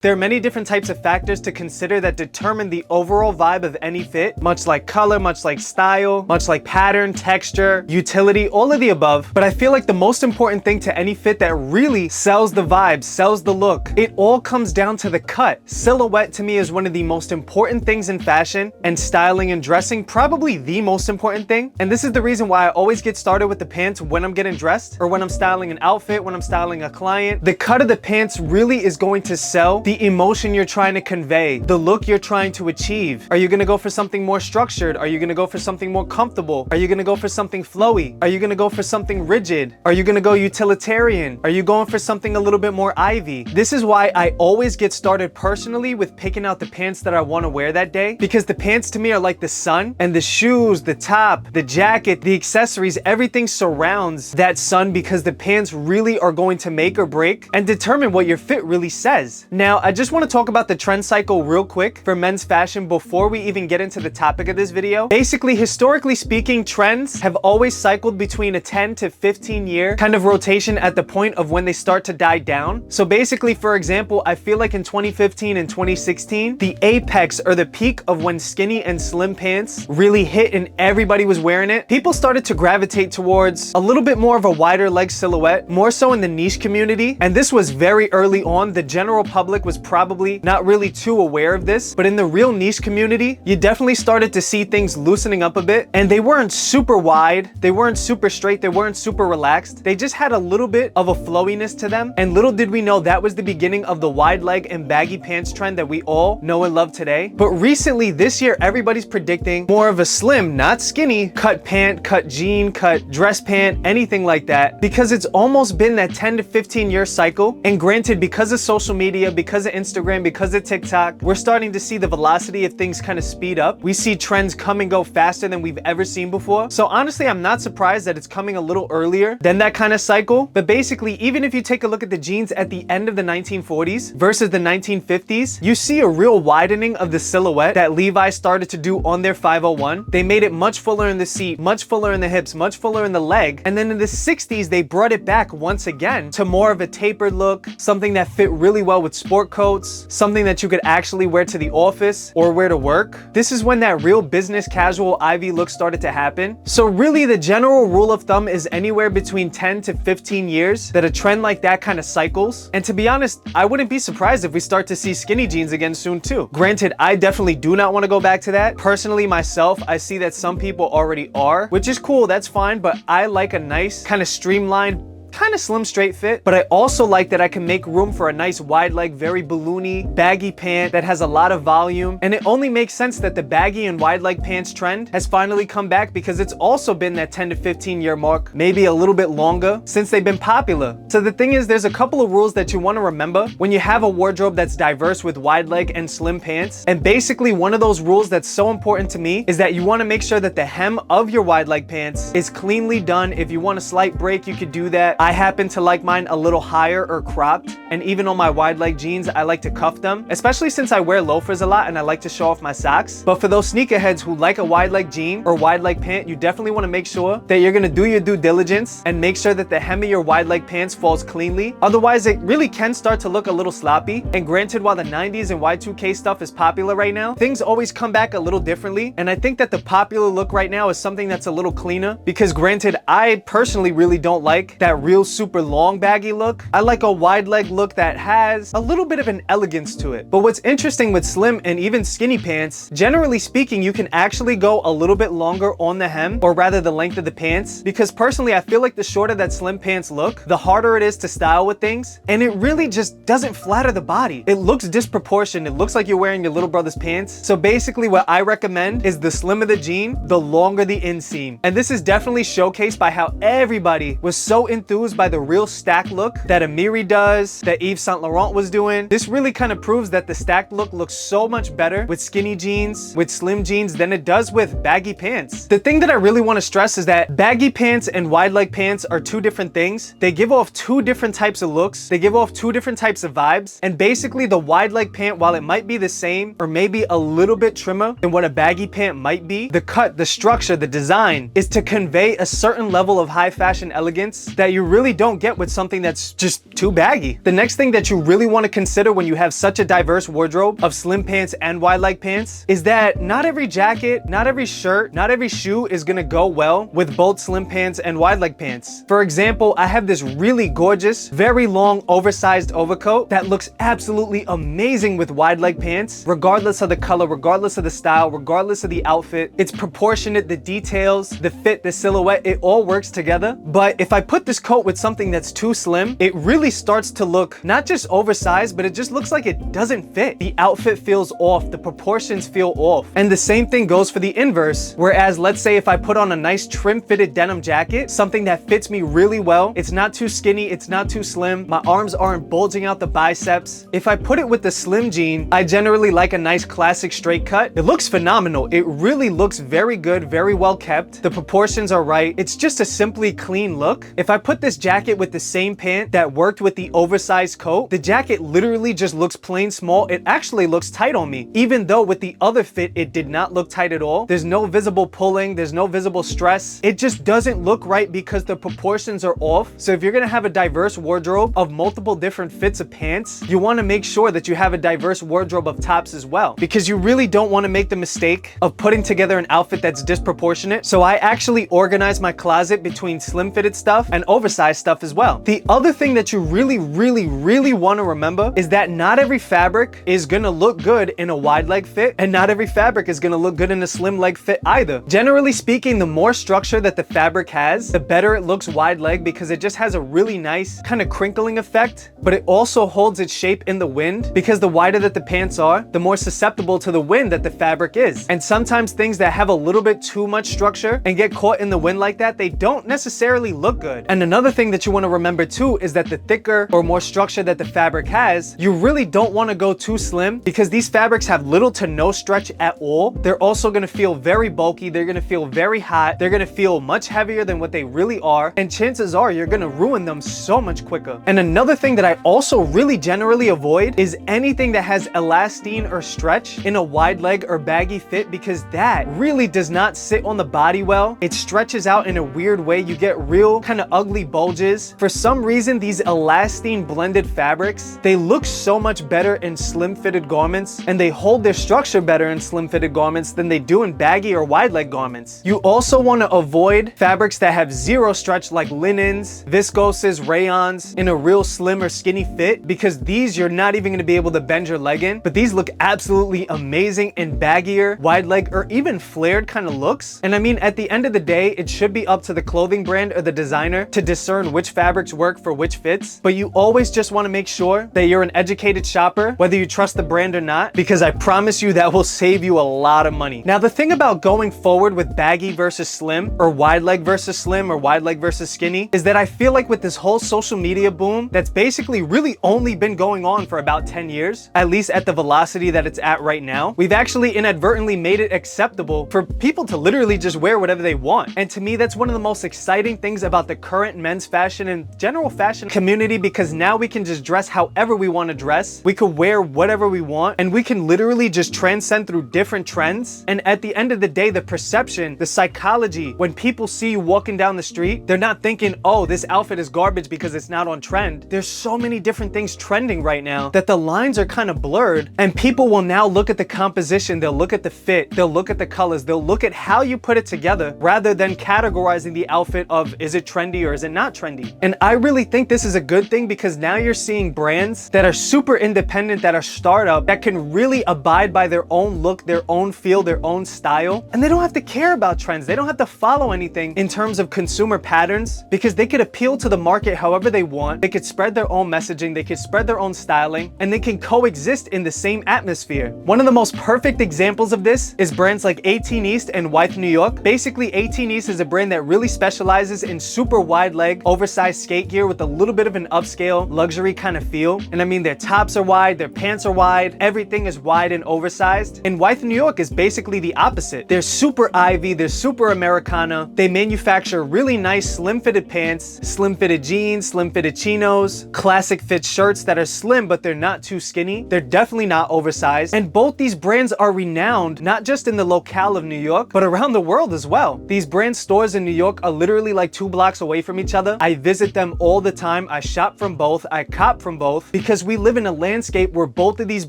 There are many different types of factors to consider that determine the overall vibe of any fit, much like color, much like style, much like pattern, texture, utility, all of the above. But I feel like the most important thing to any fit that really sells the vibe, sells the look, it all comes down to the cut. Silhouette to me is one of the most important things in fashion, and styling and dressing probably the most important thing. And this is the reason why I always get started with the pants when I'm getting dressed, or when I'm styling an outfit, when I'm styling a client. The cut of the pants really is going to sell the emotion you're trying to convey, the look you're trying to achieve. Are you gonna go for something more structured? Are you gonna go for something more comfortable? Are you gonna go for something flowy? Are you gonna go for something rigid? Are you gonna go utilitarian? Are you going for something a little bit more Ivy? This is why I always get started personally with picking out the pants that I want to wear that day, because the pants to me are like the sun, and the shoes, the top, the jacket, the accessories, everything surrounds that sun, because the pants really are going to make or break and determine what your fit really says. Now, I just want to talk about the trend cycle real quick for men's fashion before we even get into the topic of this video. Basically, historically speaking, trends have always cycled between a 10 to 15 year kind of rotation at the point of when they start to die down. So basically, for example, I feel like in 2015 and 2016, the apex or the peak of when skinny and slim pants really hit and everybody was wearing it, people started to gravitate towards a little bit more of a wider leg silhouette, more so in the niche community. And this was very early on. The general public was probably not really too aware of this, but in the real niche community, you definitely started to see things loosening up a bit, and they weren't super wide, they weren't super straight, they weren't super relaxed. They just had a little bit of a flowiness to them, and little did we know that was the beginning of the wide leg and baggy pants trend that we all know and love today. But recently, this year, everybody's predicting more of a slim, not skinny, cut pant, cut jean, cut dress pant, anything like that, because it's almost been that 10 to 15 year cycle. And granted, because of social media, because of Instagram, because of TikTok, we're starting to see the velocity of things kind of speed up. We see trends come and go faster than we've ever seen before. So honestly, I'm not surprised that it's coming a little earlier than that kind of cycle. But basically, even if you take a look at the jeans at the end of the 1940s versus the 1950s, you see a real widening of the silhouette that Levi started to do on their 501. They made it much fuller in the seat, much fuller in the hips, much fuller in the leg. And then in the 60s, they brought it back once again to more of a tapered look, something that fit really well with sport coats, something that you could actually wear to the office or wear to work. This is when that real business casual Ivy look started to happen. So really, the general rule of thumb is anywhere between 10 to 15 years that a trend like that kind of cycles. And to be honest, I wouldn't be surprised if we start to see skinny jeans again soon too. Granted, I definitely do not want to go back to that. Personally, myself, I see that some people already are, which is cool, that's fine, but I like a nice kind of streamlined, kind of slim straight fit. But I also like that I can make room for a nice wide leg, very balloony, baggy pant that has a lot of volume. And it only makes sense that the baggy and wide leg pants trend has finally come back, because it's also been that 10 to 15 year mark, maybe a little bit longer, since they've been popular. So the thing is, there's a couple of rules that you want to remember when you have a wardrobe that's diverse with wide leg and slim pants. And basically, one of those rules that's so important to me is that you want to make sure that the hem of your wide leg pants is cleanly done. If you want a slight break, you could do that. I happen to like mine a little higher or cropped, and even on my wide leg jeans, I like to cuff them, especially since I wear loafers a lot and I like to show off my socks. But for those sneakerheads who like a wide leg jean or wide leg pant, you definitely want to make sure that you're going to do your due diligence and make sure that the hem of your wide leg pants falls cleanly. Otherwise, it really can start to look a little sloppy. And granted, while the 90s and Y2K stuff is popular right now, things always come back a little differently. And I think that the popular look right now is something that's a little cleaner, because granted, I personally really don't like that real super long baggy look. I like a wide leg look that has a little bit of an elegance to it. But what's interesting with slim and even skinny pants, generally speaking, you can actually go a little bit longer on the hem, or rather the length of the pants, because personally, I feel like the shorter that slim pants look, the harder it is to style with things, and it really just doesn't flatter the body. It looks disproportionate. It looks like you're wearing your little brother's pants. So basically, what I recommend is the slimmer the jean, the longer the inseam. And this is definitely showcased by how everybody was so enthused by the real stack look that Amiri does, that Yves Saint Laurent was doing. This really kind of proves that the stacked look looks so much better with skinny jeans, with slim jeans, than it does with baggy pants. The thing that I really want to stress is that baggy pants and wide leg pants are two different things. They give off two different types of looks. They give off two different types of vibes. And basically, the wide leg pant, while it might be the same or maybe a little bit trimmer than what a baggy pant might be, the cut, the structure, the design is to convey a certain level of high fashion elegance that you really don't get with something that's just too baggy. The next thing that you really want to consider when you have such a diverse wardrobe of slim pants and wide leg pants is that not every jacket, not every shirt, not every shoe is gonna go well with both slim pants and wide leg pants. For example, I have this really gorgeous, very long, oversized overcoat that looks absolutely amazing with wide leg pants, regardless of the color, regardless of the style, regardless of the outfit. It's proportionate, the details, the fit, the silhouette, it all works together. But if I put this coat with something that's too slim, it really starts to look not just oversized, but it just looks like it doesn't fit. The outfit feels off, the proportions feel off. And the same thing goes for the inverse. Whereas let's say if I put on a nice trim fitted denim jacket, something that fits me really well, it's not too skinny, it's not too slim, my arms aren't bulging out the biceps. If I put it with the slim jean, I generally like a nice classic straight cut. It looks phenomenal. It really looks very good, very well kept. The proportions are right. It's just a simply clean look. If I put this jacket with the same pant that worked with the oversized coat, the jacket literally just looks plain small. It actually looks tight on me, even though with the other fit, it did not look tight at all. There's no visible pulling, there's no visible stress. It just doesn't look right because the proportions are off. So if you're gonna have a diverse wardrobe of multiple different fits of pants, you wanna make sure that you have a diverse wardrobe of tops as well, because you really don't wanna make the mistake of putting together an outfit that's disproportionate. So I actually organize my closet between slim fitted stuff and oversized stuff as well. The other thing that you really wanna remember is that not every fabric is gonna look good in a wide leg fit, and not every fabric is gonna look good in a slim leg fit either. Generally speaking, the more structure that the fabric has, the better it looks wide leg, because it just has a really nice kind of crinkling effect, but it also holds its shape in the wind, because the wider that the pants are, the more susceptible to the wind that the fabric is. And sometimes things that have a little bit too much structure and get caught in the wind like that, they don't necessarily look good. And another thing that you want to remember too is that the thicker or more structure that the fabric has, you really don't want to go too slim, because these fabrics have little to no stretch at all. They're also going to feel very bulky. They're going to feel very hot. They're going to feel much heavier than what they really are. And chances are you're going to ruin them so much quicker. And another thing that I also really generally avoid is anything that has elastane or stretch in a wide leg or baggy fit, because that really does not sit on the body well. It stretches out in a weird way. You get real kind of ugly bulges. For some reason, these elastane blended fabrics, they look so much better in slim fitted garments, and they hold their structure better in slim fitted garments than they do in baggy or wide leg garments. You also want to avoid fabrics that have zero stretch, like linens, viscoses, rayons, in a real slim or skinny fit, because these you're not even going to be able to bend your leg in, but these look absolutely amazing in baggier, wide leg, or even flared kind of looks. And I mean, at the end of the day, it should be up to the clothing brand or the designer to discern which fabrics work for which fits, but you always just want to make sure that you're an educated shopper, whether you trust the brand or not, because I promise you that will save you a lot of money. Now, the thing about going forward with baggy versus slim, or wide leg versus slim, or wide leg versus skinny, is that I feel like with this whole social media boom that's basically really only been going on for about 10 years, at least at the velocity that it's at right now, we've actually inadvertently made it acceptable for people to literally just wear whatever they want. And to me, that's one of the most exciting things about the current men's fashion and general fashion community, because now we can just dress however we want to dress. We could wear whatever we want, and we can literally just transcend through different trends. And at the end of the day, the perception, the psychology, when people see you walking down the street, they're not thinking, oh, this outfit is garbage because it's not on trend. There's so many different things trending right now that the lines are kind of blurred, and people will now look at the composition, they'll look at the fit, they'll look at the colors, they'll look at how you put it together, rather than categorizing the outfit of, is it trendy or is it not trendy? And I really think this is a good thing, because now you're seeing brands that are super independent, that are startup, that can really abide by their own look, their own feel, their own style, and they don't have to care about trends. They don't have to follow anything in terms of consumer patterns, because they could appeal to the market however they want. They could spread their own messaging, they could spread their own styling, and they can coexist in the same atmosphere. One of the most perfect examples of this is brands like 18 East and Wythe, New York. Basically, 18 East is a brand that really specializes in super wide leg, oversized skate gear with a little bit of an upscale luxury kind of feel. And I mean, their tops are wide, their pants are wide, everything is wide and oversized. And Wythe, New York is basically the opposite. They're super Ivy, they're super Americana. They manufacture really nice slim fitted pants, slim fitted jeans, slim fitted chinos, classic fit shirts that are slim, but they're not too skinny. They're definitely not oversized. And both these brands are renowned, not just in the locale of New York, but around the world as well. These brand stores in New York are literally like 2 blocks away from each other. other. I visit them all the time. I shop from both. I cop from both because we live in a landscape where both of these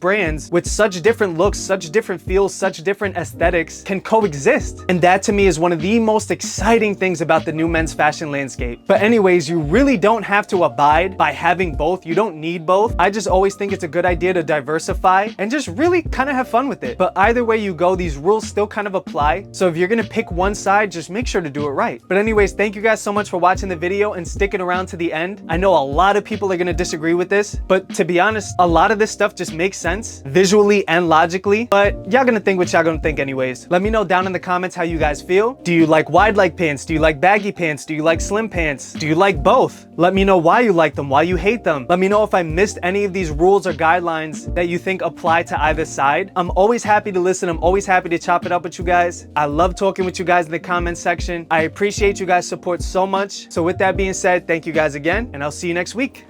brands with such different looks, such different feels, such different aesthetics can coexist. And that to me is one of the most exciting things about the new men's fashion landscape. But anyways, you really don't have to abide by having both. You don't need both. I just always think it's a good idea to diversify and just really kind of have fun with it. But either way you go, these rules still kind of apply. So if you're gonna pick one side, just make sure to do it right. But anyways, thank you guys so much for watching the video and sticking around to the end. I know a lot of people are gonna disagree with this, but to be honest, a lot of this stuff just makes sense visually and logically, but y'all gonna think what y'all gonna think anyways. Let me know down in the comments how you guys feel. Do you like wide leg pants? Do you like baggy pants? Do you like slim pants? Do you like both? Let me know why you like them, why you hate them. Let me know if I missed any of these rules or guidelines that you think apply to either side. I'm always happy to listen. I'm always happy to chop it up with you guys. I love talking with you guys in the comment section. I appreciate you guys' support so much. So with that being said, thank you guys again, and I'll see you next week.